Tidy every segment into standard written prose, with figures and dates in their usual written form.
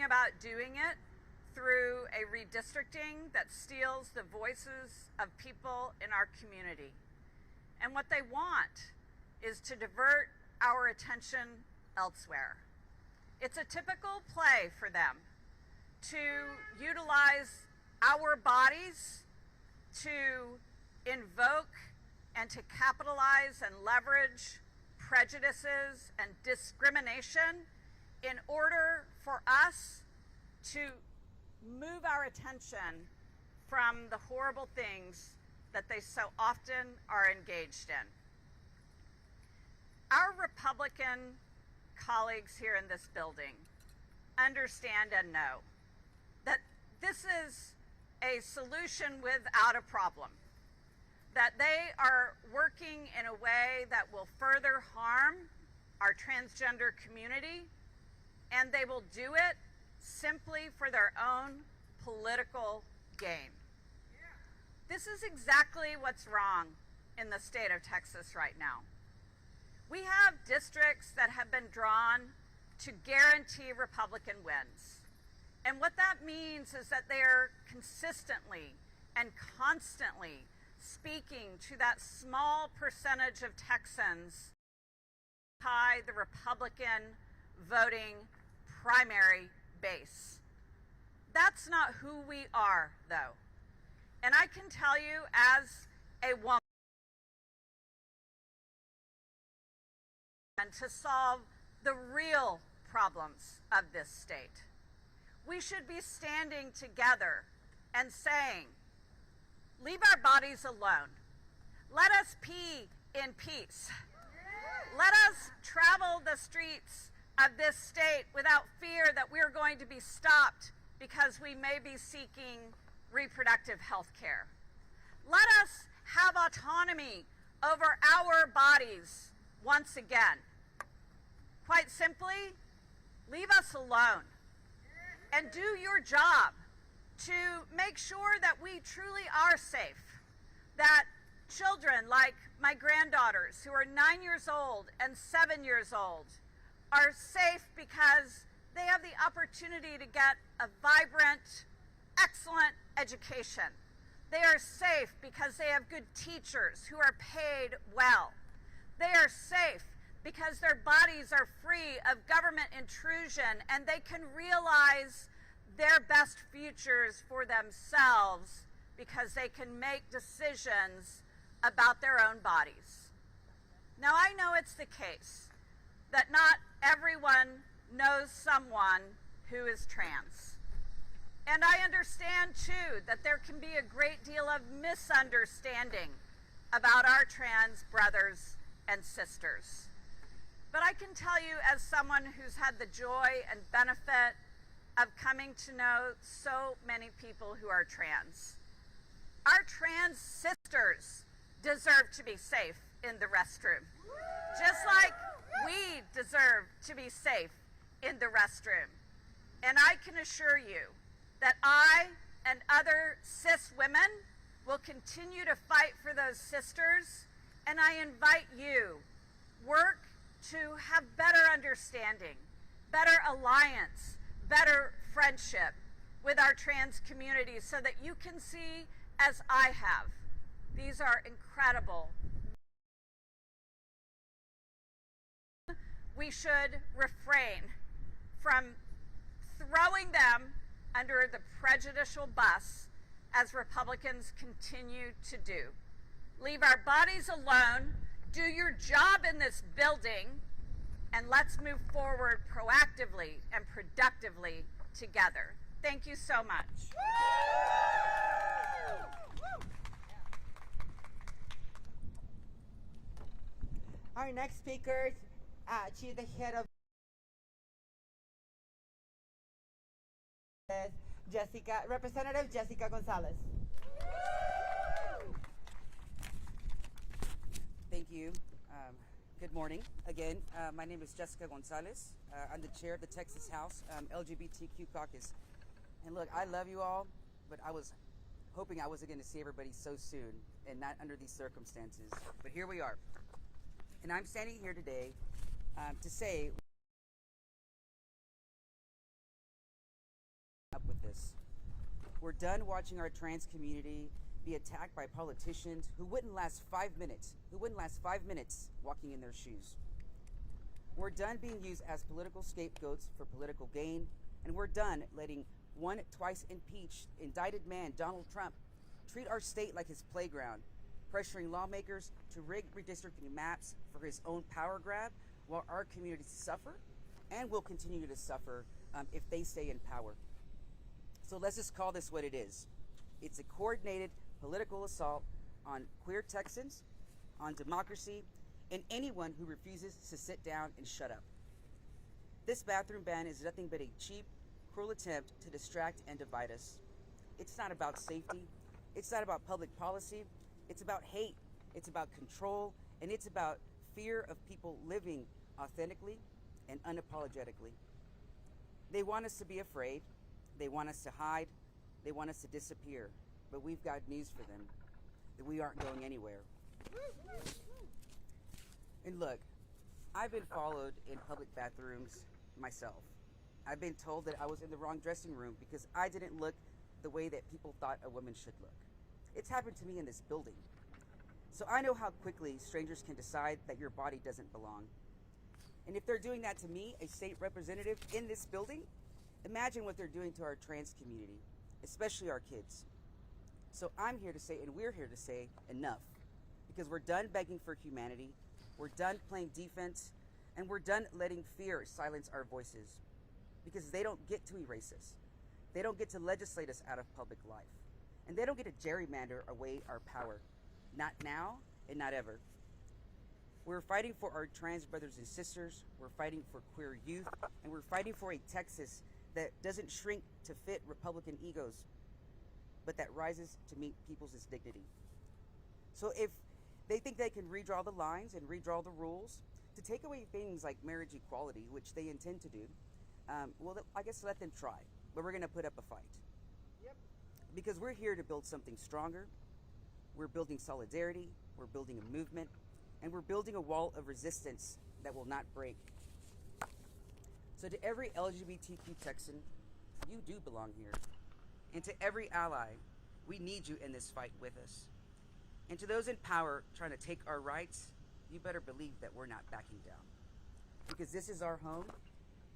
about doing it through a redistricting that steals the voices of people in our community. And what they want is to divert our attention elsewhere. It's a typical play for them to utilize our bodies to invoke and to capitalize and leverage prejudices and discrimination in order for us to move our attention from the horrible things that they so often are engaged in. Our Republican colleagues here in this building understand and know that this is a solution without a problem, that they are working in a way that will further harm our transgender community, and they will do it simply for their own political gain. This is exactly what's wrong in the state of Texas right now. We have districts that have been drawn to guarantee Republican wins. And what that means is that they are consistently and constantly speaking to that small percentage of Texans tie the Republican voting primary base. That's not who we are, though. And I can tell you, as a woman, to solve the real problems of this state, we should be standing together and saying, leave our bodies alone. Let us pee in peace. Let us travel the streets of this state without fear that we're going to be stopped because we may be seeking reproductive health care. Let us have autonomy over our bodies once again. Quite simply, leave us alone and do your job to make sure that we truly are safe, that children like my granddaughters who are 9 years old and 7 years old are safe because they have the opportunity to get a vibrant, excellent education. They are safe because they have good teachers who are paid well. They are safe because their bodies are free of government intrusion and they can realize their best futures for themselves because they can make decisions about their own bodies. Now, I know it's the case that not everyone knows someone who is trans. And I understand, too, that there can be a great deal of misunderstanding about our trans brothers and sisters. But I can tell you, as someone who's had the joy and benefit of coming to know so many people who are trans, our trans sisters deserve to be safe in the restroom, just like we deserve to be safe in the restroom. And I can assure you that I and other cis women will continue to fight for those sisters, and I invite you, work to have better understanding, better alliance, better friendship with our trans community so that you can see, as I have, these are incredible. We should refrain from throwing them under the prejudicial bus as Republicans continue to do. Leave our bodies alone, do your job in this building, and let's move forward proactively and productively together. Thank you so much. Our next speaker, she's the head of Representative Jessica Gonzalez. Thank you. Good morning. Again, my name is Jessica Gonzalez. I'm the chair of the Texas House LGBTQ caucus. And look, I love you all, but I was hoping I wasn't going to see everybody so soon and not under these circumstances. But here we are. And I'm standing here today to say We're done watching our trans community be attacked by politicians who wouldn't last 5 minutes, walking in their shoes. We're done being used as political scapegoats for political gain, and we're done letting one twice impeached, indicted man, Donald Trump, treat our state like his playground, pressuring lawmakers to rig redistricting maps for his own power grab while our communities suffer and will continue to suffer if they stay in power. So let's just call this what it is. It's a coordinated political assault on queer Texans, on democracy, and anyone who refuses to sit down and shut up. This bathroom ban is nothing but a cheap, cruel attempt to distract and divide us. It's not about safety. It's not about public policy. It's about hate. It's about control. And it's about fear of people living authentically and unapologetically. They want us to be afraid. They want us to hide. They want us to disappear. But we've got news for them, that we aren't going anywhere. And look, I've been followed in public bathrooms myself. I've been told that I was in the wrong dressing room because I didn't look the way that people thought a woman should look. It's happened to me in this building. So I know how quickly strangers can decide that your body doesn't belong. And if they're doing that to me, a state representative in this building, imagine what they're doing to our trans community, especially our kids. So I'm here to say, and we're here to say, enough. Because we're done begging for humanity, we're done playing defense, and we're done letting fear silence our voices. Because they don't get to erase us. They don't get to legislate us out of public life. And they don't get to gerrymander away our power. Not now and not ever. We're fighting for our trans brothers and sisters, we're fighting for queer youth, and we're fighting for a Texas that doesn't shrink to fit Republican egos, but that rises to meet people's dignity. So if they think they can redraw the lines and redraw the rules to take away things like marriage equality, which they intend to do, well, I guess let them try, but we're gonna put up a fight. Yep. Because we're here to build something stronger. We're building solidarity, we're building a movement, and we're building a wall of resistance that will not break. So to every LGBTQ Texan, you do belong here. And to every ally, we need you in this fight with us. And to those in power trying to take our rights, you better believe that we're not backing down. Because this is our home,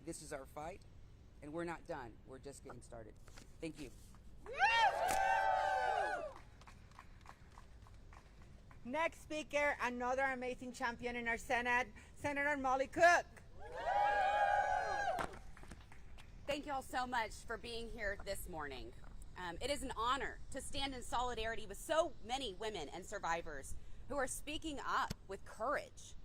this is our fight, and we're not done. We're just getting started. Thank you. Next speaker, another amazing champion in our Senate, Senator Molly Cook. Thank you all so much for being here this morning. It is an honor to stand in solidarity with so many women and survivors who are speaking up with courage.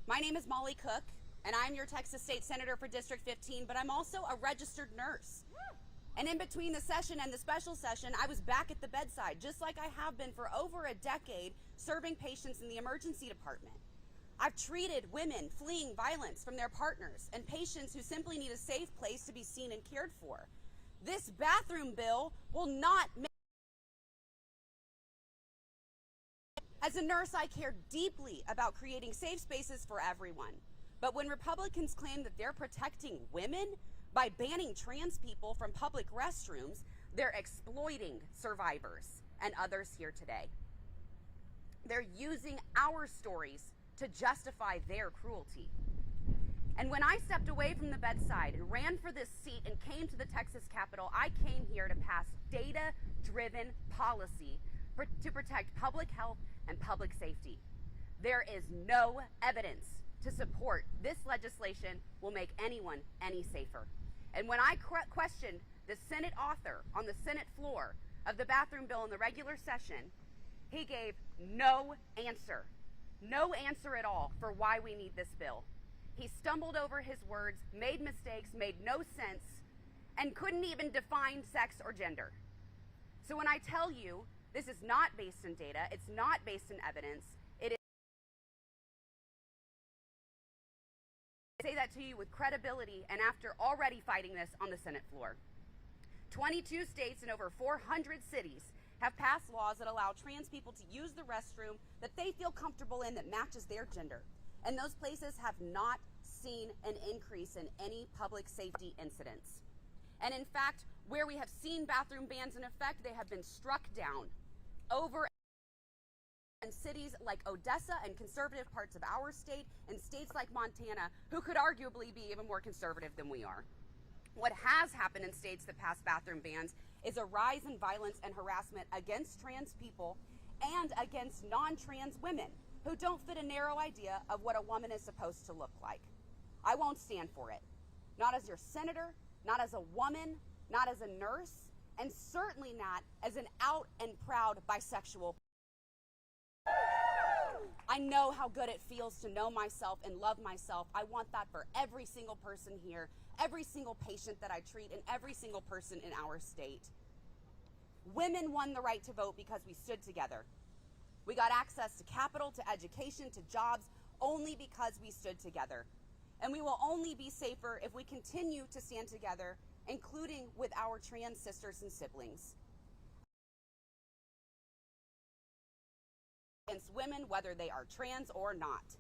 My name is Molly Cook, and I'm your Texas State Senator for District 15, but I'm also a registered nurse. And in between the session and the special session, I was back at the bedside, just like I have been for over a decade, serving patients in the emergency department. I've treated women fleeing violence from their partners and patients who simply need a safe place to be seen and cared for. This bathroom bill will not make... As a nurse, I care deeply about creating safe spaces for everyone. But when Republicans claim that they're protecting women by banning trans people from public restrooms, they're exploiting survivors and others here today. They're using our stories to justify their cruelty. And when I stepped away from the bedside and ran for this seat and came to the Texas Capitol, I came here to pass data-driven policy to protect public health and public safety. There is no evidence to support this legislation will make anyone any safer. And when I questioned the Senate author on the Senate floor of the bathroom bill in the regular session, he gave no answer at all for why we need this bill. He stumbled over his words, made mistakes, made no sense, and couldn't even define sex or gender. So when I tell you this is not based in data, it's not based in evidence, it is. I say that to you with credibility and after already fighting this on the Senate floor. 22 states and over 400 cities have passed laws that allow trans people to use the restroom that they feel comfortable in that matches their gender. And those places have not seen an increase in any public safety incidents. And in fact, where we have seen bathroom bans in effect, they have been struck down over in cities like Odessa and conservative parts of our state, and states like Montana, who could arguably be even more conservative than we are. What has happened in states that pass bathroom bans is a rise in violence and harassment against trans people and against non-trans women who don't fit a narrow idea of what a woman is supposed to look like. I won't stand for it. Not as your senator, not as a woman, not as a nurse, and certainly not as an out and proud bisexual. I know how good it feels to know myself and love myself. I want that for every single person here, every single patient that I treat, and every single person in our state. Women won the right to vote because we stood together. We got access to capital, to education, to jobs, only because we stood together. And we will only be safer if we continue to stand together, including with our trans sisters and siblings. Against women, whether they are trans or not.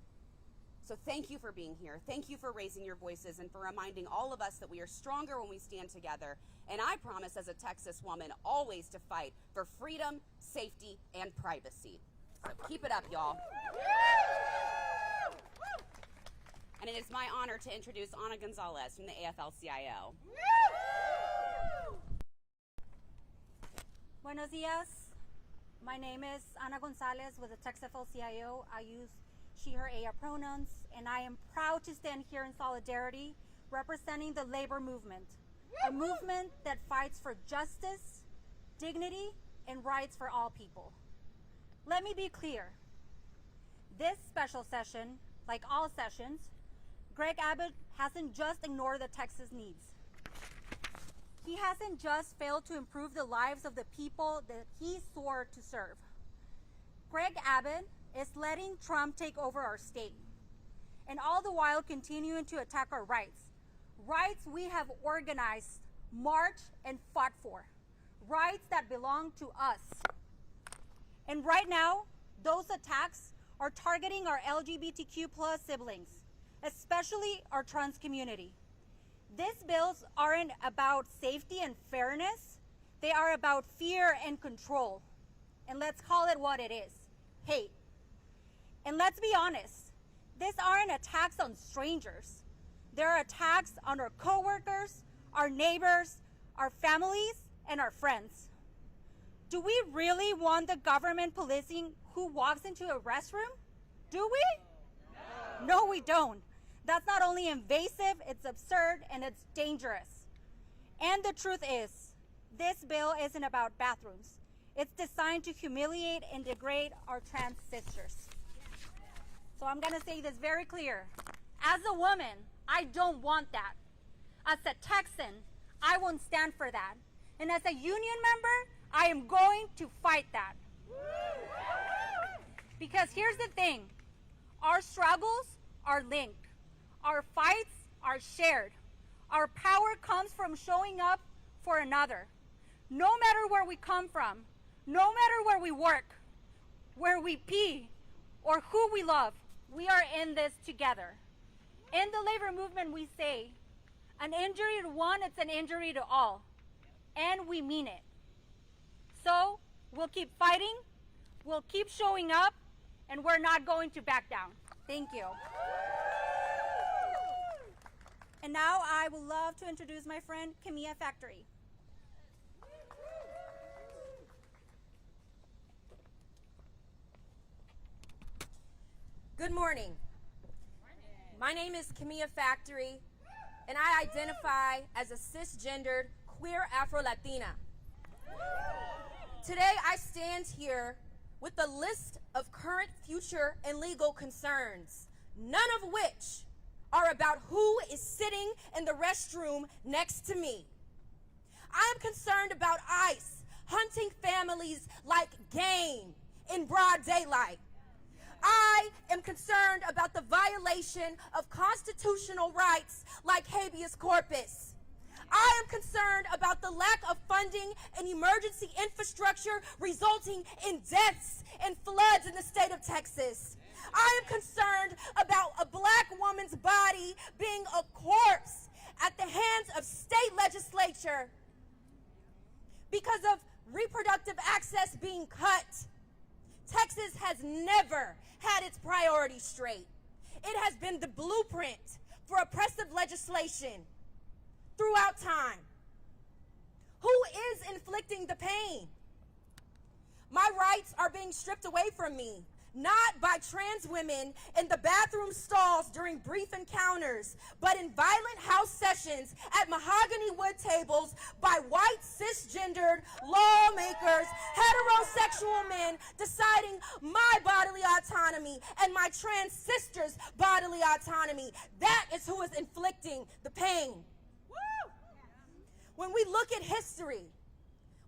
So thank you for being here. Thank you for raising your voices and for reminding all of us that we are stronger when we stand together. And I promise as a Texas woman always to fight for freedom, safety, and privacy. So keep it up, y'all. And it is my honor to introduce Ana Gonzalez from the AFL-CIO. Buenos dias. My name is Ana Gonzalez with the Texas AFL-CIO. I use she, her, ella pronouns, and I am proud to stand here in solidarity representing the labor movement, a movement that fights for justice, dignity, and rights for all people. Let me be clear. This special session, like all sessions, Greg Abbott hasn't just ignored the Texas needs. He hasn't just failed to improve the lives of the people that he swore to serve. Greg Abbott is letting Trump take over our state, and all the while continuing to attack our rights. Rights we have organized, marched, and fought for. Rights that belong to us. And right now, those attacks are targeting our LGBTQ+ siblings, especially our trans community. These bills aren't about safety and fairness. They are about fear and control. And let's call it what it is, hate. And let's be honest, these aren't attacks on strangers. They're attacks on our coworkers, our neighbors, our families, and our friends. Do we really want the government policing who walks into a restroom? Do we? No, we don't. That's not only invasive, it's absurd, and it's dangerous. And the truth is, this bill isn't about bathrooms. It's designed to humiliate and degrade our trans sisters. So I'm gonna say this very clear. As a woman, I don't want that. As a Texan, I won't stand for that. And as a union member, I am going to fight that. Because here's the thing, our struggles are linked. Our fights are shared. Our power comes from showing up for another. No matter where we come from, no matter where we work, where we pee, or who we love, we are in this together. In the labor movement, we say, an injury to one, it's an injury to all. And we mean it. So we'll keep fighting, we'll keep showing up, and we're not going to back down. Thank you. And now I would love to introduce my friend, Camilla Factory. Good morning. My name is Camilla Factory, and I identify as a cisgendered, queer Afro-Latina. Today, I stand here with a list of current, future, and legal concerns, none of which are about who is sitting in the restroom next to me. I am concerned about ICE hunting families like game in broad daylight. I am concerned about the violation of constitutional rights like habeas corpus. I am concerned about the lack of funding and emergency infrastructure resulting in deaths and floods in the state of Texas. I am concerned about a black woman's body being a corpse at the hands of state legislature because of reproductive access being cut. Texas has never had its priorities straight. It has been the blueprint for oppressive legislation throughout time. Who is inflicting the pain? My rights are being stripped away from me, not by trans women in the bathroom stalls during brief encounters, but in violent house sessions at mahogany wood tables by white cisgendered lawmakers, heterosexual men deciding my bodily autonomy and my trans sister's bodily autonomy. That is who is inflicting the pain. When we look at history,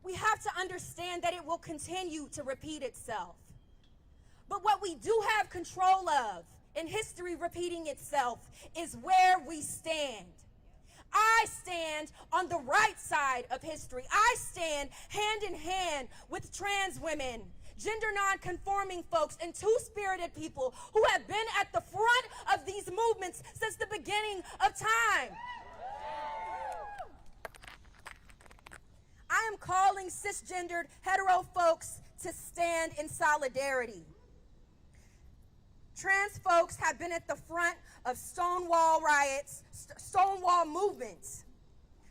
we have to understand that it will continue to repeat itself. But what we do have control of in history repeating itself is where we stand. I stand on the right side of history. I stand hand in hand with trans women, gender non-conforming folks, and two-spirited people who have been at the front of these movements since the beginning of time. I am calling cisgendered hetero folks to stand in solidarity. Trans folks have been at the front of Stonewall riots, Stonewall movements,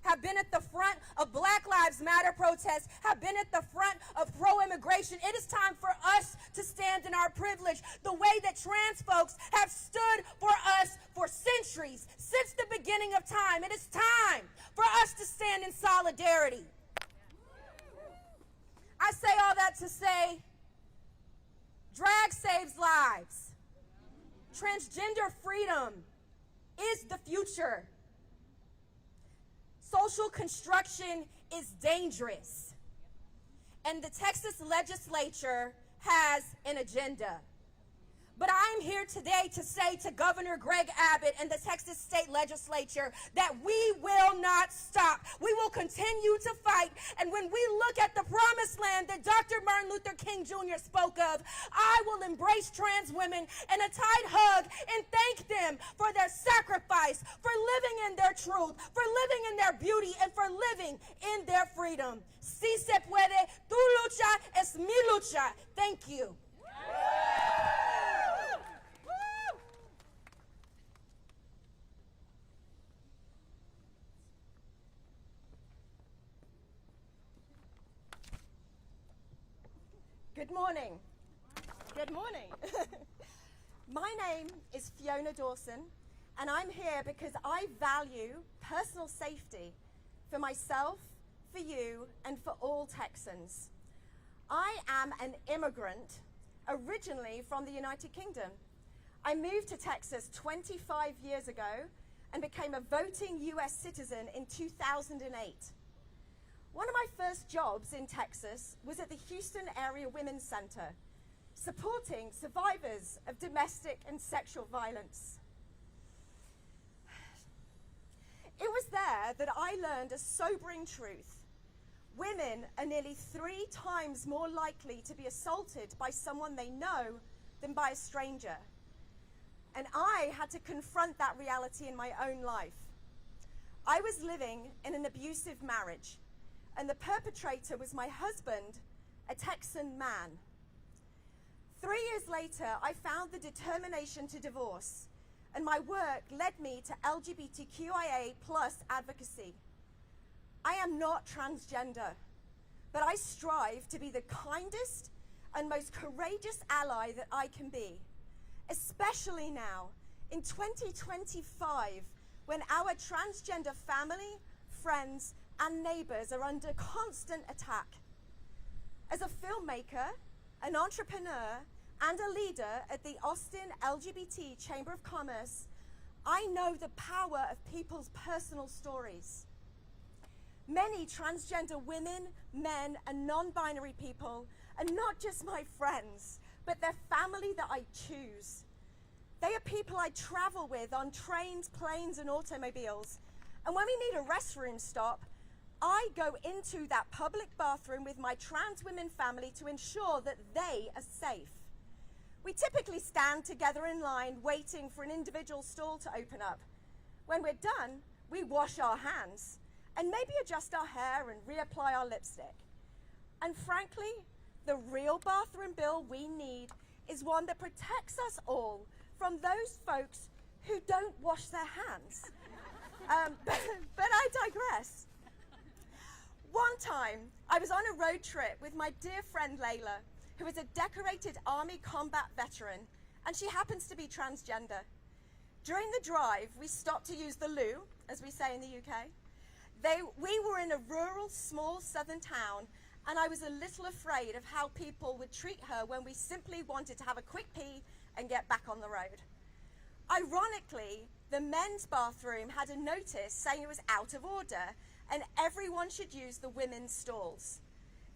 have been at the front of Black Lives Matter protests, have been at the front of pro-immigration. It is time for us to stand in our privilege the way that trans folks have stood for us for centuries, since the beginning of time. It is time for us to stand in solidarity. I say all that to say, drag saves lives. Transgender freedom is the future. Social construction is dangerous. And the Texas legislature has an agenda. But I'm here today to say to Governor Greg Abbott and the Texas State Legislature that we will not stop. We will continue to fight. And when we look at the promised land that Dr. Martin Luther King Jr. spoke of, I will embrace trans women in a tight hug and thank them for their sacrifice, for living in their truth, for living in their beauty, and for living in their freedom. Si se puede, tu lucha es mi lucha. Thank you. Good morning. Good morning. My name is Fiona Dawson, and I'm here because I value personal safety for myself, for you, and for all Texans. I am an immigrant, originally from the United Kingdom. I moved to Texas 25 years ago and became a voting US citizen in 2008. One of my first jobs in Texas was at the Houston Area Women's Center, supporting survivors of domestic and sexual violence. It was there that I learned a sobering truth. Women are nearly 3 times more likely to be assaulted by someone they know than by a stranger. And I had to confront that reality in my own life. I was living in an abusive marriage, and the perpetrator was my husband, a Texan man. 3 years later, I found the determination to divorce, and my work led me to LGBTQIA+ advocacy. I am not transgender, but I strive to be the kindest and most courageous ally that I can be, especially now in 2025, when our transgender family, friends, and neighbors are under constant attack. As a filmmaker, an entrepreneur, and a leader at the Austin LGBT Chamber of Commerce, I know the power of people's personal stories. Many transgender women, men, and non-binary people are not just my friends, but they're family that I choose. They are people I travel with on trains, planes, and automobiles. And when we need a restroom stop, I go into that public bathroom with my trans women family to ensure that they are safe. We typically stand together in line waiting for an individual stall to open up. When we're done, we wash our hands and maybe adjust our hair and reapply our lipstick. And frankly, the real bathroom bill we need is one that protects us all from those folks who don't wash their hands. But I digress. One time, I was on a road trip with my dear friend Layla, who is a decorated Army combat veteran, and she happens to be transgender. During the drive, we stopped to use the loo, as we say in the UK. We were in a rural, small southern town, and I was a little afraid of how people would treat her when we simply wanted to have a quick pee and get back on the road. Ironically, the men's bathroom had a notice saying it was out of order and everyone should use the women's stalls.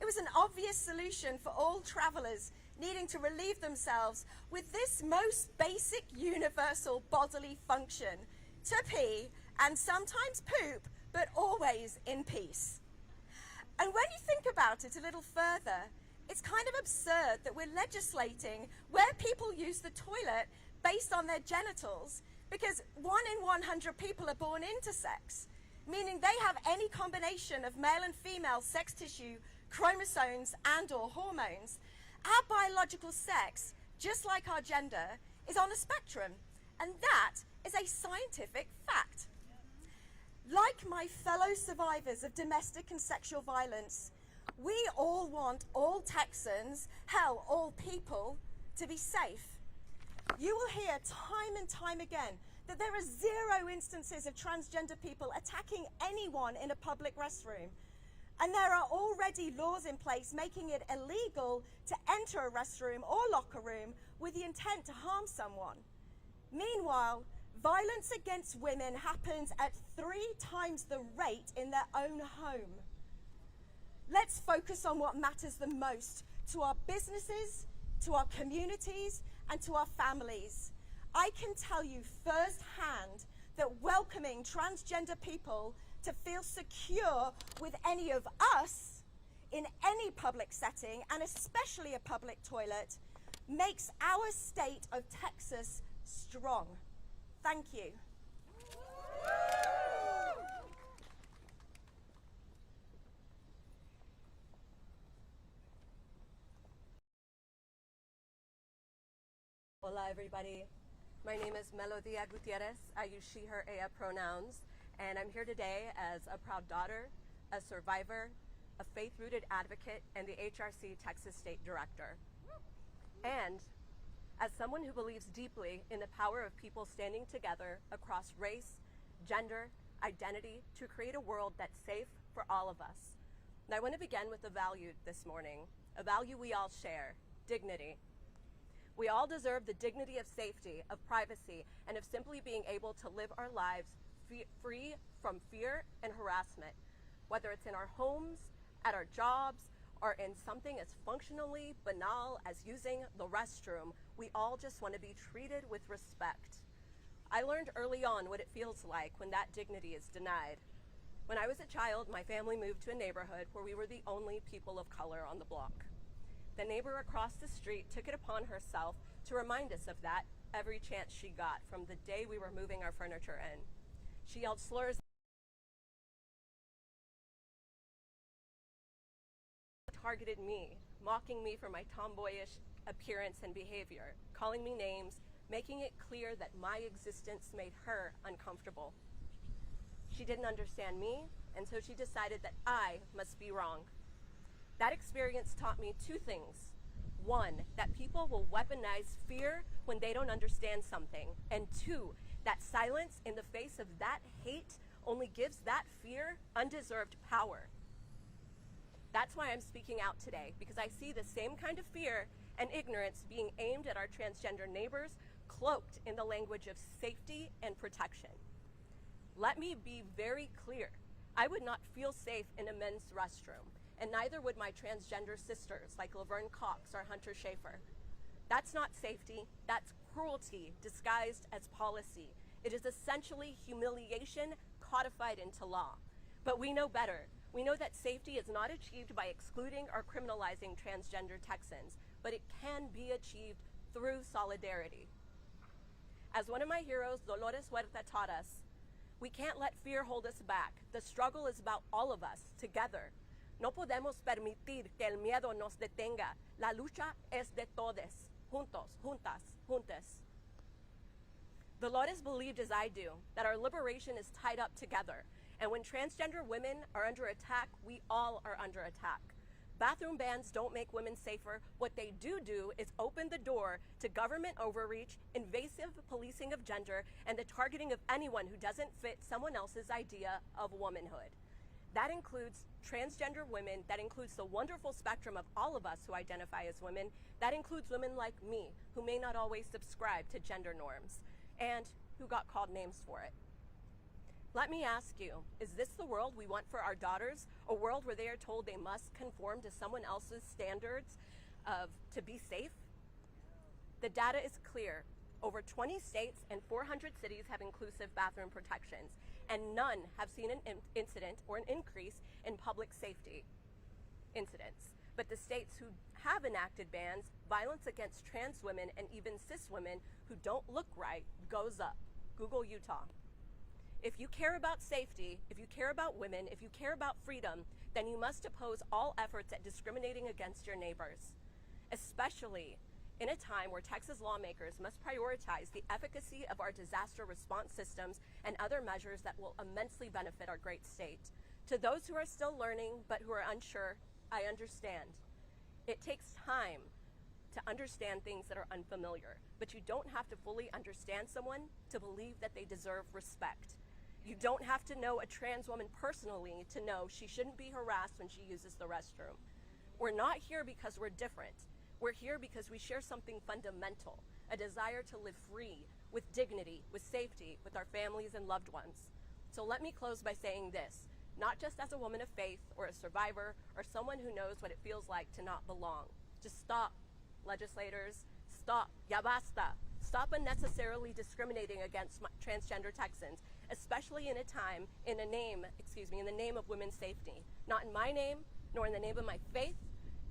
It was an obvious solution for all travelers needing to relieve themselves with this most basic universal bodily function, to pee and sometimes poop, but always in peace. And when you think about it a little further, it's kind of absurd that we're legislating where people use the toilet based on their genitals, because 1 in 100 people are born intersex, meaning they have any combination of male and female sex tissue, chromosomes, and/or hormones. Our biological sex, just like our gender, is on a spectrum, and that is a scientific fact. Like my fellow survivors of domestic and sexual violence, we all want all Texans, hell, all people, to be safe. You will hear time and time again that there are 0 instances of transgender people attacking anyone in a public restroom. And there are already laws in place making it illegal to enter a restroom or locker room with the intent to harm someone. Meanwhile, violence against women happens at 3 times the rate in their own home. Let's focus on what matters the most to our businesses, to our communities, and to our families. I can tell you firsthand that welcoming transgender people to feel secure with any of us in any public setting, and especially a public toilet, makes our state of Texas strong. Thank you. Hola everybody, my name is Melodia Gutierrez. I use she, her, ella pronouns, and I'm here today as a proud daughter, a survivor, a faith-rooted advocate, and the HRC Texas State Director. And as someone who believes deeply in the power of people standing together across race, gender, identity to create a world that's safe for all of us. And I want to begin with a value this morning, a value we all share, dignity. We all deserve the dignity of safety, of privacy, and of simply being able to live our lives free from fear and harassment, whether it's in our homes, at our jobs, or in something as functionally banal as using the restroom. We all just want to be treated with respect. I learned early on what it feels like when that dignity is denied. When I was a child, my family moved to a neighborhood where we were the only people of color on the block. The neighbor across the street took it upon herself to remind us of that every chance she got from the day we were moving our furniture in. She yelled slurs, targeted me, mocking me for my tomboyish appearance and behavior, calling me names, making it clear that my existence made her uncomfortable. She didn't understand me, and so she decided that I must be wrong. That experience taught me 2 things. 1, that people will weaponize fear when they don't understand something. And 2, that silence in the face of that hate only gives that fear undeserved power. That's why I'm speaking out today, because I see the same kind of fear and ignorance being aimed at our transgender neighbors, cloaked in the language of safety and protection. Let me be very clear. I would not feel safe in a men's restroom, and neither would my transgender sisters like Laverne Cox or Hunter Schaefer. That's not safety, that's cruelty disguised as policy. It is essentially humiliation codified into law. But we know better. We know that safety is not achieved by excluding or criminalizing transgender Texans, but it can be achieved through solidarity. As one of my heroes, Dolores Huerta, taught us, We can't let fear hold us back. The struggle is about all of us, together. No podemos permitir que el miedo nos detenga. La lucha es de todos, juntos, juntas, juntes. Dolores believed, as I do, that our liberation is tied up together. And when transgender women are under attack, we all are under attack. Bathroom bans don't make women safer. What they do is open the door to government overreach, invasive policing of gender, and the targeting of anyone who doesn't fit someone else's idea of womanhood. That includes transgender women, that includes the wonderful spectrum of all of us who identify as women, that includes women like me, who may not always subscribe to gender norms, and who got called names for it. Let me ask you, is this the world we want for our daughters? A world where they are told they must conform to someone else's standards to be safe? The data is clear. Over 20 states and 400 cities have inclusive bathroom protections, and none have seen an incident or an increase in public safety incidents. But the states who have enacted bans, violence against trans women and even cis women who don't look right goes up. Google Utah. If you care about safety, if you care about women, if you care about freedom, then you must oppose all efforts at discriminating against your neighbors, especially in a time where Texas lawmakers must prioritize the efficacy of our disaster response systems and other measures that will immensely benefit our great state. To those who are still learning but who are unsure, I understand. It takes time to understand things that are unfamiliar, but you don't have to fully understand someone to believe that they deserve respect. You don't have to know a trans woman personally to know she shouldn't be harassed when she uses the restroom. We're not here because we're different. We're here because we share something fundamental, a desire to live free, with dignity, with safety, with our families and loved ones. So let me close by saying this, not just as a woman of faith or a survivor or someone who knows what it feels like to not belong. Just stop, legislators, stop, ya basta. Stop unnecessarily discriminating against transgender Texans, especially in the name of women's safety. Not in my name, nor in the name of my faith,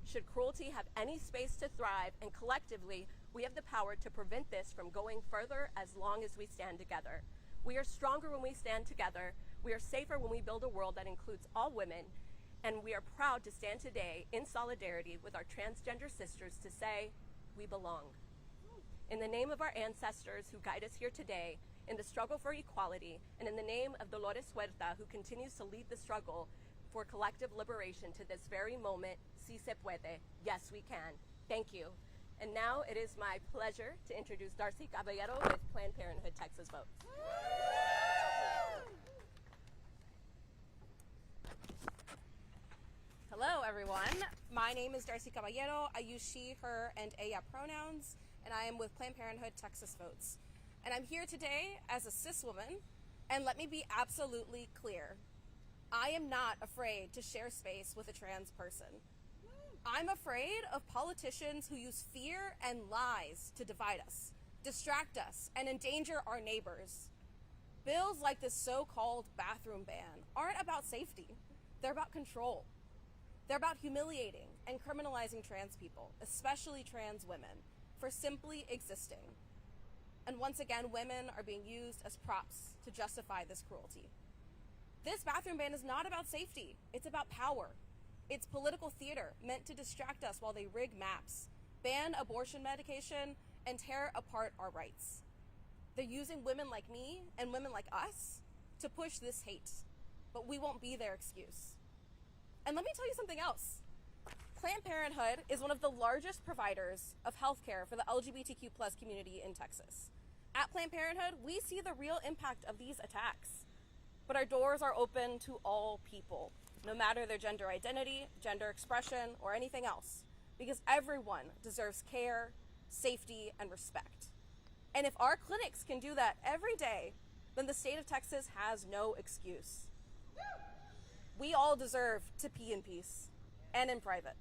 should cruelty have any space to thrive, and collectively, we have the power to prevent this from going further as long as we stand together. We are stronger when we stand together. We are safer when we build a world that includes all women, and we are proud to stand today in solidarity with our transgender sisters to say, we belong. In the name of our ancestors who guide us here today, in the struggle for equality, and in the name of Dolores Huerta, who continues to lead the struggle for collective liberation to this very moment, si se puede, yes we can. Thank you. And now it is my pleasure to introduce Darcy Caballero with Planned Parenthood Texas Votes. Hello everyone, my name is Darcy Caballero. I use she, her, and ella pronouns, and I am with Planned Parenthood Texas Votes. And I'm here today as a cis woman, and let me be absolutely clear. I am not afraid to share space with a trans person. I'm afraid of politicians who use fear and lies to divide us, distract us, and endanger our neighbors. Bills like this so-called bathroom ban aren't about safety. They're about control. They're about humiliating and criminalizing trans people, especially trans women, for simply existing. And once again, women are being used as props to justify this cruelty. This bathroom ban is not about safety, it's about power. It's political theater meant to distract us while they rig maps, ban abortion medication, and tear apart our rights. They're using women like me and women like us to push this hate, but we won't be their excuse. And let me tell you something else. Planned Parenthood is one of the largest providers of healthcare for the LGBTQ+ community in Texas. At Planned Parenthood, we see the real impact of these attacks. But our doors are open to all people, no matter their gender identity, gender expression, or anything else, because everyone deserves care, safety, and respect. And if our clinics can do that every day, then the state of Texas has no excuse. We all deserve to pee in peace and in private.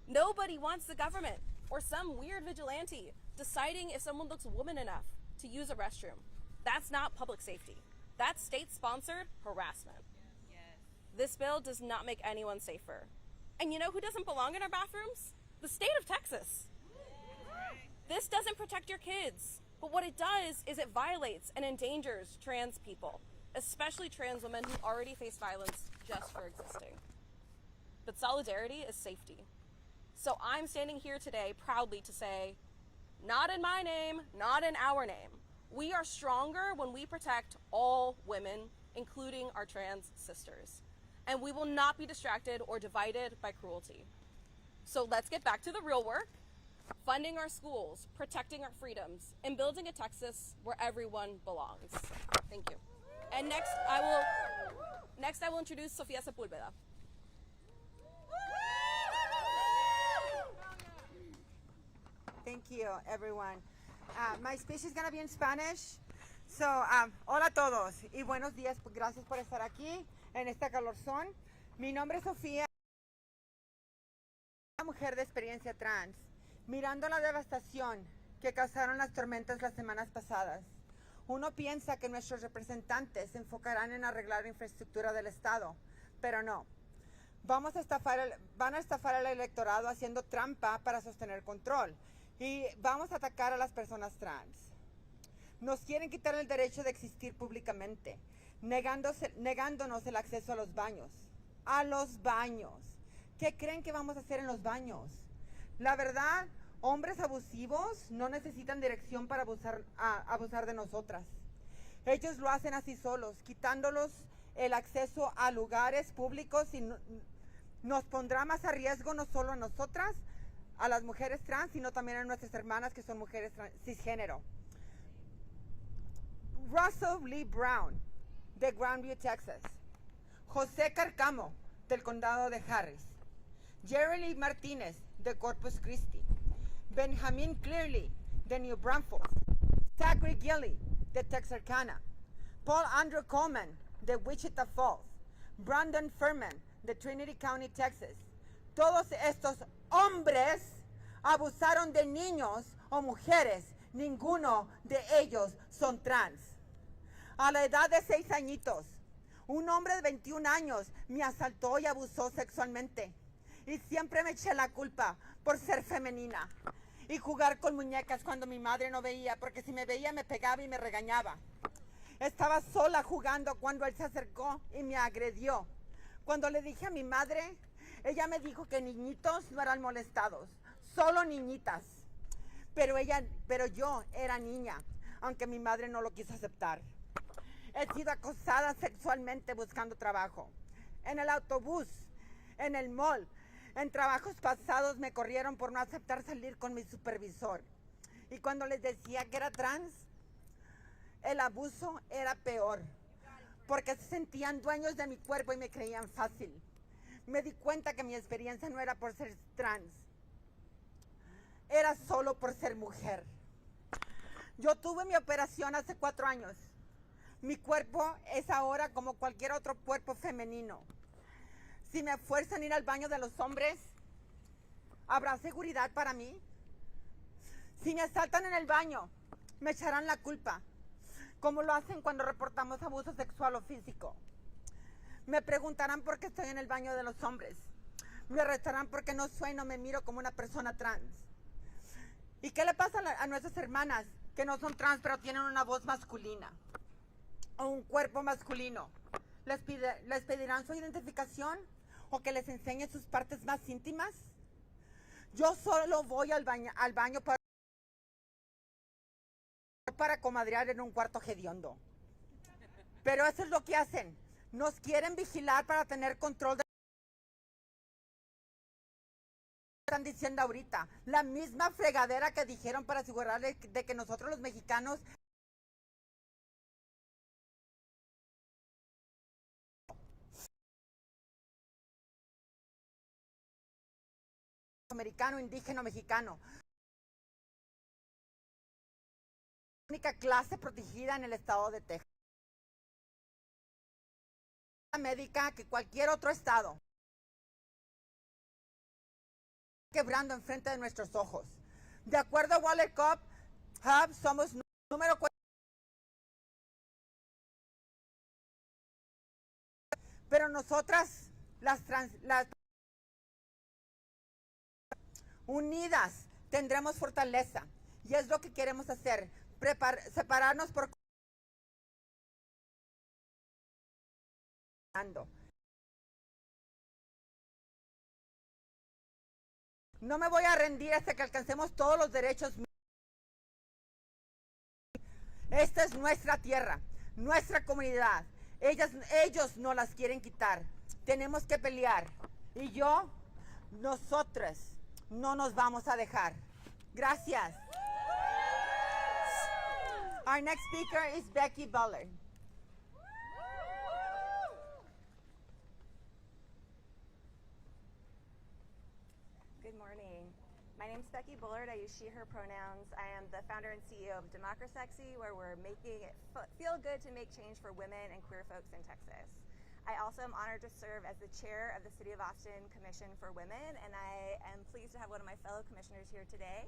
Nobody wants the government or some weird vigilante deciding if someone looks woman enough to use a restroom. That's not public safety. That's state-sponsored harassment. Yes. This bill does not make anyone safer. And you know who doesn't belong in our bathrooms? The state of Texas. This doesn't protect your kids, but what it does is it violates and endangers trans people. especially trans women who already face violence just for existing. But solidarity is safety. So I'm standing here today proudly to say, not in my name, not in our name. We are stronger when we protect all women, including our trans sisters. And we will not be distracted or divided by cruelty. So let's get back to the real work, funding our schools, protecting our freedoms, and building a Texas where everyone belongs. Thank you. And next I will introduce Sofia Sepulveda. Thank you, everyone. My speech is going to be in Spanish. So, hola a todos y buenos días. Gracias por estar aquí en esta calorzón. Mi nombre es Sofía, una mujer de experiencia trans, mirando la devastación que causaron las tormentas las semanas pasadas. Uno piensa que nuestros representantes se enfocarán en arreglar la infraestructura del Estado, pero no. Van a estafar al electorado haciendo trampa para sostener control y vamos a atacar a las personas trans. Nos quieren quitar el derecho de existir públicamente, negándonos el acceso a los baños. ¡A los baños! ¿Qué creen que vamos a hacer en los baños? La verdad, hombres abusivos no necesitan dirección para abusar de nosotras. Ellos lo hacen así solos, quitándolos el acceso a lugares públicos y nos pondrá más a riesgo no solo a nosotras, a las mujeres trans, sino también a nuestras hermanas que son mujeres cisgénero. Russell Lee Brown, de Grandview, Texas. José Carcamo, del condado de Harris. Jerry Lee Martínez, de Corpus Christi. Benjamin Clearly, de New Braunfels. Zachary Gilly, de Texarkana. Paul Andrew Coleman, de Wichita Falls. Brandon Furman, de Trinity County, Texas. Todos estos hombres abusaron de niños o mujeres. Ninguno de ellos son trans. A la edad de 6 añitos, un hombre de 21 años me asaltó y abusó sexualmente. Y siempre me eché la culpa por ser femenina y jugar con muñecas cuando mi madre no veía, porque si me veía me pegaba y me regañaba. Estaba sola jugando cuando él se acercó y me agredió. Cuando le dije a mi madre, ella me dijo que niñitos no eran molestados, solo niñitas. Pero yo era niña, aunque mi madre no lo quiso aceptar. He sido acosada sexualmente buscando trabajo. En el autobús, en el mall, en trabajos pasados me corrieron por no aceptar salir con mi supervisor. Y cuando les decía que era trans, el abuso era peor, porque se sentían dueños de mi cuerpo y me creían fácil. Me di cuenta que mi experiencia no era por ser trans, era solo por ser mujer. Yo tuve mi operación hace 4 años. Mi cuerpo es ahora como cualquier otro cuerpo femenino. Si me fuerzan a ir al baño de los hombres, ¿habrá seguridad para mí? Si me asaltan en el baño, me echarán la culpa, como lo hacen cuando reportamos abuso sexual o físico. Me preguntarán por qué estoy en el baño de los hombres. Me arrestarán porque no soy, no me miro como una persona trans. ¿Y qué le pasa a nuestras hermanas que no son trans pero tienen una voz masculina o un cuerpo masculino? ¿Les pedirán su identificación o que les enseñe sus partes más íntimas? Yo solo voy al baño para comadrear en un cuarto hediondo. Pero eso es lo que hacen. Nos quieren vigilar para tener control de lo que están diciendo ahorita. La misma fregadera que dijeron para asegurarle de que nosotros los mexicanos americano, indígena, mexicano. Única clase protegida en el estado de Texas. Médica que cualquier otro estado. Quebrando enfrente de nuestros ojos. De acuerdo a Wallet Hub, somos número 4. Pero nosotras, las unidas, tendremos fortaleza. Y es lo que queremos hacer. Separarnos por No me voy a rendir hasta que alcancemos todos los derechos. Esta es nuestra tierra, nuestra comunidad. Ellos no las quieren quitar. Tenemos que pelear. Y nosotras, no nos vamos a dejar. Gracias. Our next speaker is Becky Bullard. Good morning. My name is Becky Bullard. I use she, her pronouns. I am the founder and CEO of Democracy, where we're making it feel good to make change for women and queer folks in Texas. I also am honored to serve as the chair of the City of Austin Commission for Women, and I am pleased to have one of my fellow commissioners here today.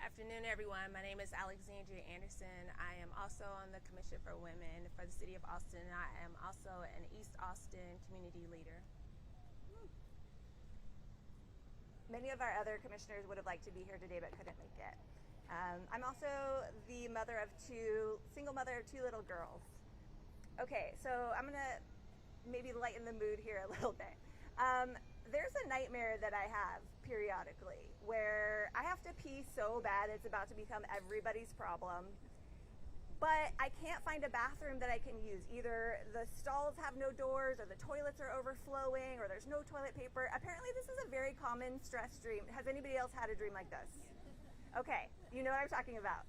Afternoon, everyone. My name is Alexandria Anderson. I am also on the Commission for Women for the City of Austin. I am also an East Austin community leader. Many of our other commissioners would have liked to be here today but couldn't make it. I'm also the single mother of two little girls. Okay, so I'm gonna maybe lighten the mood here a little bit. There's a nightmare that I have periodically where I have to pee so bad it's about to become everybody's problem, but I can't find a bathroom that I can use. Either the stalls have no doors, or the toilets are overflowing, or there's no toilet paper. Apparently this is a very common stress dream. Has anybody else had a dream like this? Okay, you know what I'm talking about.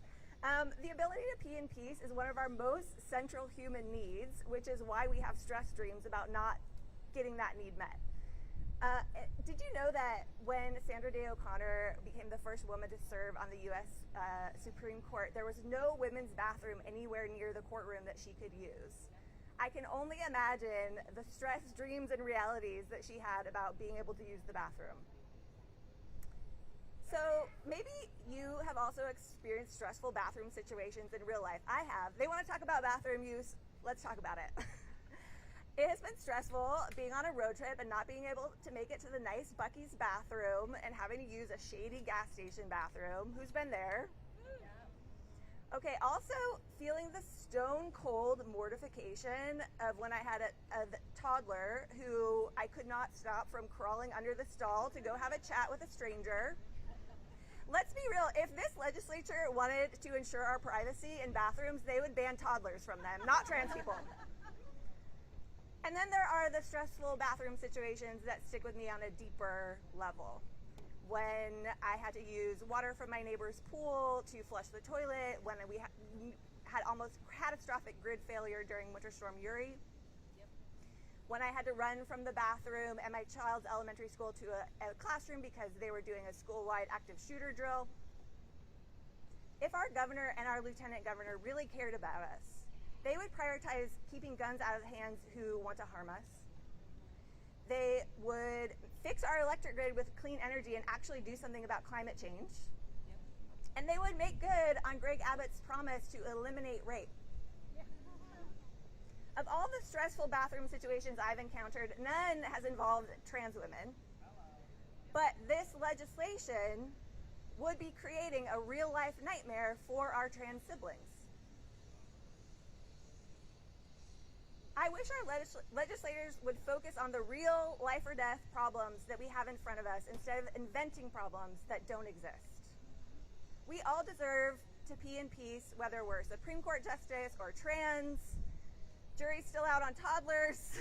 The ability to pee in peace is one of our most central human needs, which is why we have stress dreams about not getting that need met. Did you know that when Sandra Day O'Connor became the first woman to serve on the U.S. Supreme Court, there was no women's bathroom anywhere near the courtroom that she could use? I can only imagine the stress, dreams, and realities that she had about being able to use the bathroom. So maybe you have also experienced stressful bathroom situations in real life. I have. They want to talk about bathroom use. Let's talk about it. It has been stressful being on a road trip and not being able to make it to the nice Buc-ee's bathroom and having to use a shady gas station bathroom. Who's been there? Okay, also feeling the stone cold mortification of when I had a toddler who I could not stop from crawling under the stall to go have a chat with a stranger. Let's be real, if this legislature wanted to ensure our privacy in bathrooms, they would ban toddlers from them, not trans people. And then there are the stressful bathroom situations that stick with me on a deeper level. When I had to use water from my neighbor's pool to flush the toilet, when we had almost catastrophic grid failure during Winter Storm Uri. Yep. When I had to run from the bathroom at my child's elementary school to a classroom because they were doing a school-wide active shooter drill. If our governor and our lieutenant governor really cared about us, they would prioritize keeping guns out of the hands who want to harm us. They would fix our electric grid with clean energy and actually do something about climate change. Yep. And they would make good on Greg Abbott's promise to eliminate rape. Yeah. Of all the stressful bathroom situations I've encountered, none has involved trans women. But this legislation would be creating a real-life nightmare for our trans siblings. I wish our legislators would focus on the real life or death problems that we have in front of us instead of inventing problems that don't exist. We all deserve to pee in peace, whether we're Supreme Court justice or trans. Jury's still out on toddlers.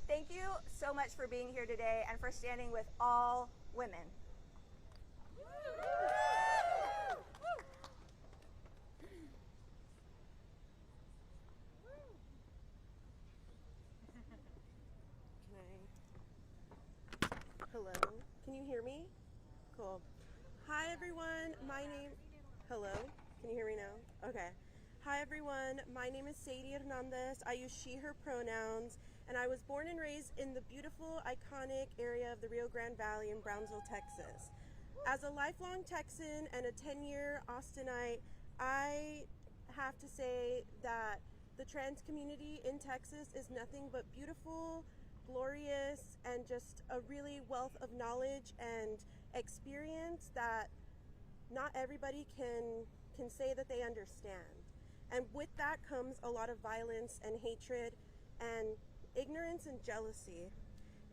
Thank you so much for being here today and for standing with all women. Hello, can you hear me? Cool. Hi everyone, hello, can you hear me now? Okay. Hi everyone, my name is Sadie Hernandez. I use she, her pronouns, and I was born and raised in the beautiful, iconic area of the Rio Grande Valley in Brownsville, Texas. As a lifelong Texan and a 10-year Austinite, I have to say that the trans community in Texas is nothing but beautiful, glorious, and just a really wealth of knowledge and experience that not everybody can say that they understand. And with that comes a lot of violence and hatred and ignorance and jealousy.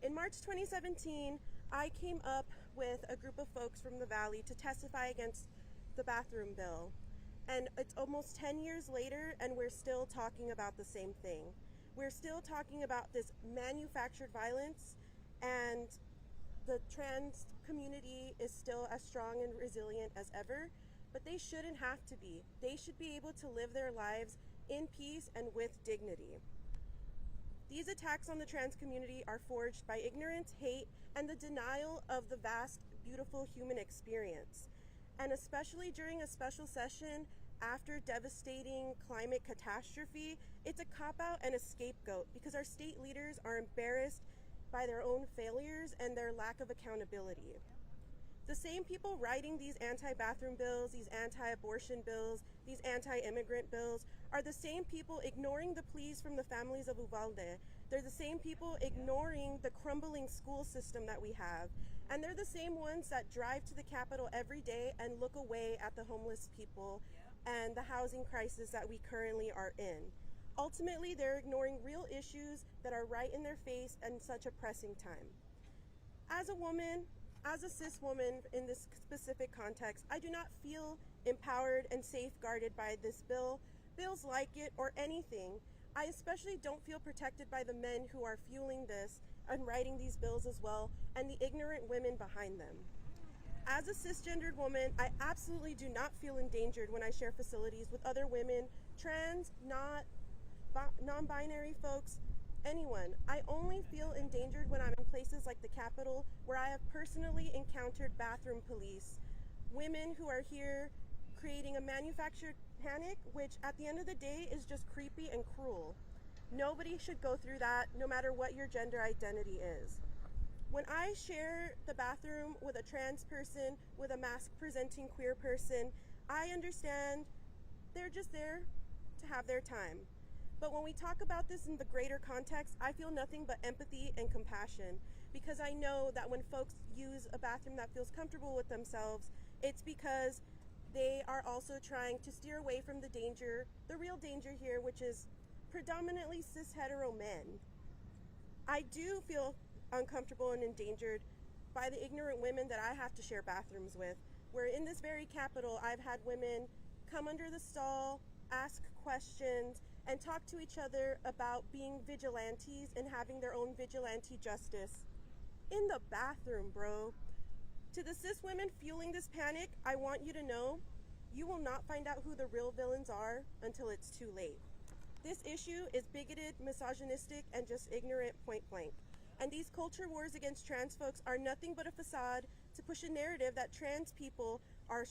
In March 2017, I came up with a group of folks from the Valley to testify against the bathroom bill. And it's almost 10 years later, and we're still talking about the same thing. We're still talking about this manufactured violence, and the trans community is still as strong and resilient as ever, but they shouldn't have to be. They should be able to live their lives in peace and with dignity. These attacks on the trans community are forged by ignorance, hate, and the denial of the vast, beautiful human experience. And especially during a special session after devastating climate catastrophe, it's a cop-out and a scapegoat because our state leaders are embarrassed by their own failures and their lack of accountability. The same people writing these anti-bathroom bills, these anti-abortion bills, these anti-immigrant bills are the same people ignoring the pleas from the families of Uvalde. They're the same people ignoring the crumbling school system that we have. And they're the same ones that drive to the Capitol every day and look away at the homeless people and the housing crisis that we currently are in. Ultimately, they're ignoring real issues that are right in their face in such a pressing time. As a woman, as a cis woman in this specific context, I do not feel empowered and safeguarded by this bill, bills like it, or anything. I especially don't feel protected by the men who are fueling this and writing these bills as well, and the ignorant women behind them. As a cisgendered woman, I absolutely do not feel endangered when I share facilities with other women, trans, non-binary folks, anyone. I only feel endangered when I'm in places like the Capitol, where I have personally encountered bathroom police, women who are here creating a manufactured panic, which at the end of the day is just creepy and cruel. Nobody should go through that, no matter what your gender identity is. When I share the bathroom with a trans person, with a mask-presenting queer person, I understand they're just there to have their time. But when we talk about this in the greater context, I feel nothing but empathy and compassion, because I know that when folks use a bathroom that feels comfortable with themselves, it's because they are also trying to steer away from the danger, the real danger here, which is predominantly cis-hetero men. I do feel uncomfortable and endangered by the ignorant women that I have to share bathrooms with, where in this very Capitol, I've had women come under the stall, ask questions, and talk to each other about being vigilantes and having their own vigilante justice. In the bathroom, bro. To the cis women fueling this panic, I want you to know, you will not find out who the real villains are until it's too late. This issue is bigoted, misogynistic, and just ignorant point blank. And these culture wars against trans folks are nothing but a facade to push a narrative that trans people are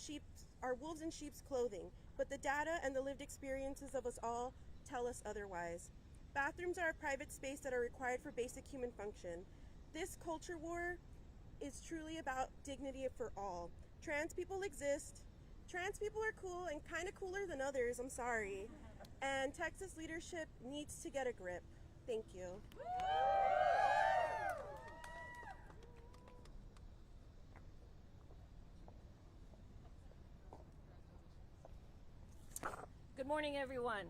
wolves in sheep's clothing. But the data and the lived experiences of us all tell us otherwise. Bathrooms are a private space that are required for basic human function. This culture war is truly about dignity for all. Trans people exist. Trans people are cool and kind of cooler than others, I'm sorry. And Texas leadership needs to get a grip. Thank you. Good morning, everyone.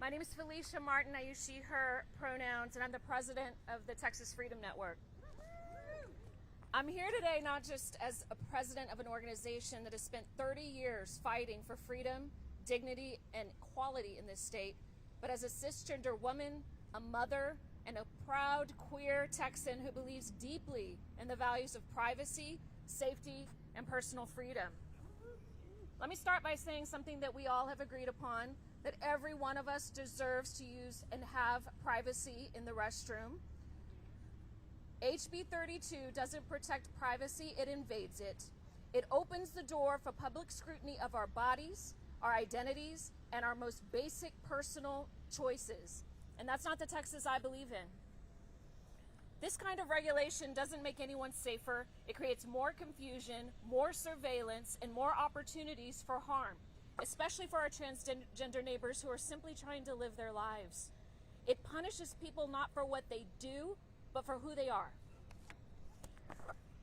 My name is Felicia Martin. I use she, her pronouns, and I'm the president of the Texas Freedom Network. I'm here today not just as a president of an organization that has spent 30 years fighting for freedom, dignity, and equality in this state, but as a cisgender woman, a mother, and a proud queer Texan who believes deeply in the values of privacy, safety, and personal freedom. Let me start by saying something that we all have agreed upon, that every one of us deserves to use and have privacy in the restroom. HB 32 doesn't protect privacy, it invades it. It opens the door for public scrutiny of our bodies, our identities, and our most basic personal choices. And that's not the Texas I believe in. This kind of regulation doesn't make anyone safer. It creates more confusion, more surveillance, and more opportunities for harm, especially for our transgender neighbors who are simply trying to live their lives. It punishes people not for what they do, but for who they are.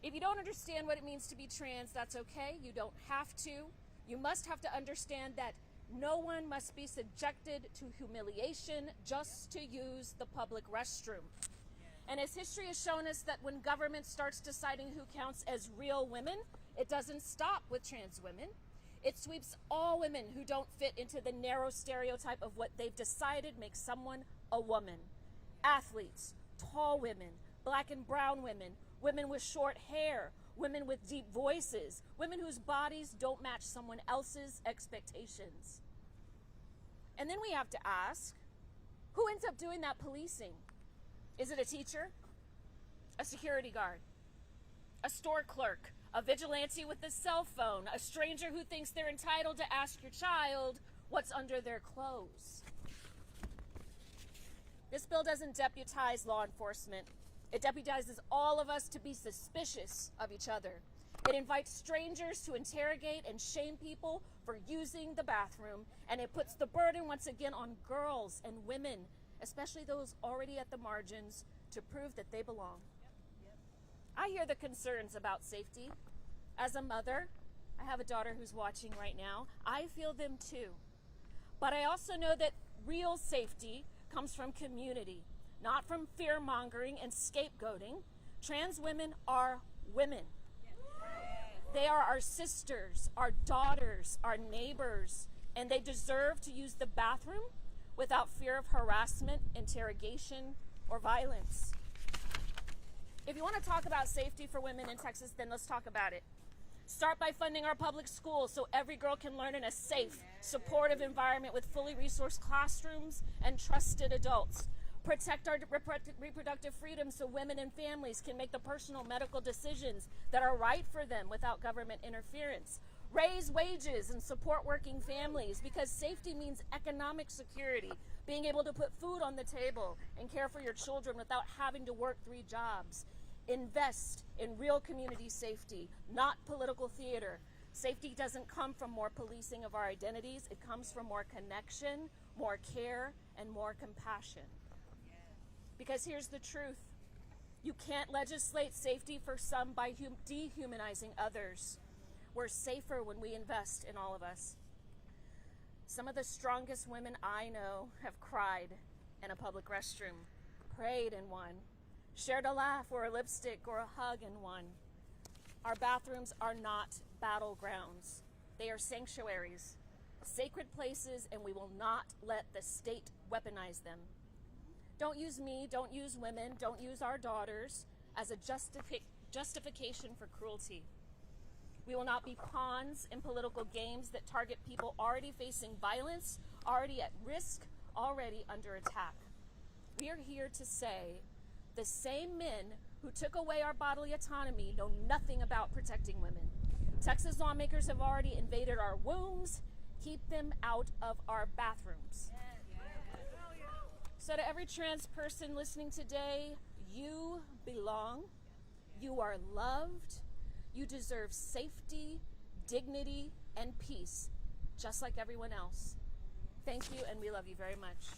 If you don't understand what it means to be trans, that's okay. You don't have to. You must have to understand that No one must be subjected to humiliation just to use the public restroom. And as history has shown us that when government starts deciding who counts as real women, it doesn't stop with trans women. It sweeps all women who don't fit into the narrow stereotype of what they've decided makes someone a woman. Athletes, tall women, black and brown women, women with short hair, women with deep voices, women whose bodies don't match someone else's expectations. And then we have to ask, who ends up doing that policing? Is it a teacher? A security guard? A store clerk? A vigilante with a cell phone? A stranger who thinks they're entitled to ask your child what's under their clothes? This bill doesn't deputize law enforcement. It deputizes all of us to be suspicious of each other. It invites strangers to interrogate and shame people for using the bathroom, and it puts the burden once again on girls and women, especially those already at the margins, to prove that they belong. I hear the concerns about safety. As a mother, I have a daughter who's watching right now. I feel them too. But I also know that real safety comes from community, not from fear-mongering and scapegoating. Trans women are women. They are our sisters, our daughters, our neighbors, and they deserve to use the bathroom without fear of harassment, interrogation, or violence. If you want to talk about safety for women in Texas, then let's talk about it. Start by funding our public schools so every girl can learn in a safe, supportive environment with fully resourced classrooms and trusted adults. Protect our reproductive freedom so women and families can make the personal medical decisions that are right for them without government interference. Raise wages and support working families, because safety means economic security, being able to put food on the table and care for your children without having to work 3 jobs. Invest in real community safety, not political theater. Safety doesn't come from more policing of our identities. It comes from more connection, more care, and more compassion. Because here's the truth. You can't legislate safety for some by dehumanizing others. We're safer when we invest in all of us. Some of the strongest women I know have cried in a public restroom, prayed in one, shared a laugh or a lipstick or a hug in one. Our bathrooms are not battlegrounds. They are sanctuaries, sacred places, and we will not let the state weaponize them. Don't use me, don't use women, don't use our daughters as a justification for cruelty. We will not be pawns in political games that target people already facing violence, already at risk, already under attack. We are here to say the same men who took away our bodily autonomy know nothing about protecting women. Texas lawmakers have already invaded our wombs. Keep them out of our bathrooms. So to every trans person listening today, you belong, you are loved, you deserve safety, dignity, and peace, just like everyone else. Thank you, and we love you very much.